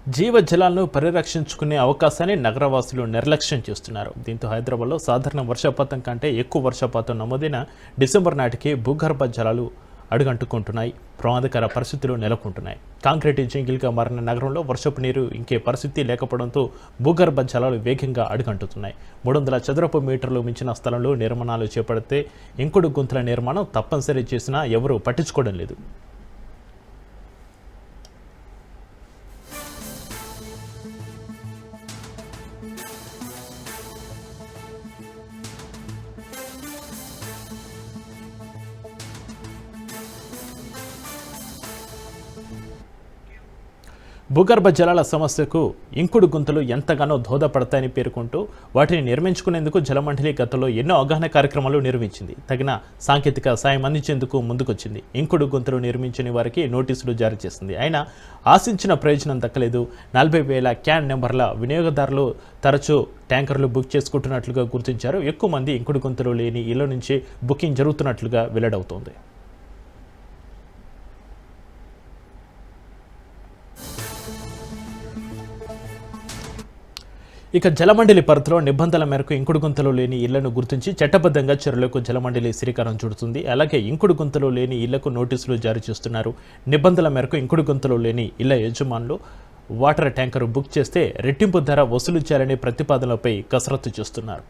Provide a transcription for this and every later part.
జీవజలాలను పరిరక్షించుకునే అవకాశాన్ని నగరవాసులు నిర్లక్ష్యం చేస్తున్నారు. దీంతో హైదరాబాద్లో సాధారణ వర్షపాతం కంటే ఎక్కువ వర్షపాతం నమోదైన డిసెంబర్ నాటికి భూగర్భ జలాలు అడుగంటుకుంటున్నాయి. ప్రమాదకర పరిస్థితులు నెలకొంటున్నాయి. కాంక్రీట్ జంగిల్గా మారిన నగరంలో వర్షపు నీరు ఇంకే పరిస్థితి లేకపోవడంతో భూగర్భ జలాలు వేగంగా అడుగంటుతున్నాయి. 300 చదరపు మీటర్లు మించిన స్థలంలో నిర్మాణాలు చేపడితే ఇంకుడు గుంతల నిర్మాణం తప్పనిసరి చేసినా ఎవరూ పట్టించుకోవడం లేదు. భూగర్భ జలాల సమస్యకు ఇంకుడు గుంతలు ఎంతగానో దోహదపడతాయని పేర్కొంటూ వాటిని నిర్మించుకునేందుకు జలమండలి గతంలో ఎన్నో అవగాహన కార్యక్రమాలు నిర్వహించింది. తగిన సాంకేతిక సాయం అందించేందుకు ముందుకొచ్చింది. ఇంకుడు గుంతలు నిర్మించని వారికి నోటీసులు జారీ చేసింది. అయినా ఆశించిన ప్రయోజనం దక్కలేదు. 40,000 క్యాన్ నెంబర్ల వినియోగదారులు తరచూ ట్యాంకర్లు బుక్ చేసుకుంటున్నట్లుగా గుర్తించారు. ఎక్కువ మంది ఇంకుడు గుంతలు లేని ఇళ్ల నుంచి బుకింగ్ జరుగుతున్నట్లుగా వెల్లడవుతోంది. ఇక జలమండలి పరిధిలో నిబంధనల మేరకు ఇంకుడు గుంతలు లేని ఇళ్లను గుర్తించి చట్టబద్ధంగా చర్యలకు జలమండలి శ్రీకారం చుడుతుంది. అలాగే ఇంకుడు గుంతలు లేని ఇళ్లకు నోటీసులు జారీ చేస్తున్నారు. నిబంధనల మేరకు ఇంకుడు గుంతలు లేని ఇళ్ల యజమానులు వాటర్ ట్యాంకర్ బుక్ చేస్తే రెట్టింపు ధర వసూలు చేయాలనే ప్రతిపాదనలపై కసరత్తు చేస్తున్నారు.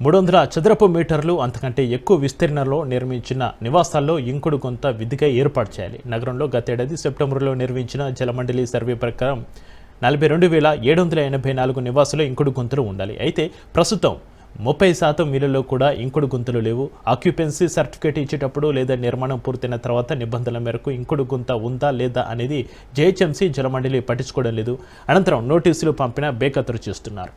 $300 చదరపు మీటర్లు అంతకంటే ఎక్కువ విస్తీర్ణంలో నిర్మించిన నివాసాల్లో ఇంకుడు గుంత విధిగా ఏర్పాటు చేయాలి. నగరంలో గతేడాది సెప్టెంబర్లో నిర్మించిన జలమండలి సర్వే ప్రకారం 42,784 నివాసాలు ఇంకుడు గుంతలు ఉండాలి. అయితే ప్రస్తుతం 30% ఇళ్లలో కూడా ఇంకుడు గుంతలు లేవు. ఆక్యుపెన్సీ సర్టిఫికేట్ ఇచ్చేటప్పుడు లేదా నిర్మాణం పూర్తయిన తర్వాత నిబంధనల మేరకు ఇంకుడు గుంత ఉందా లేదా అనేది జీహెచ్ఎంసీ జలమండలి పట్టించుకోవడం లేదు. అనంతరం నోటీసులు పంపినా బేఖాతరు చేస్తున్నారు.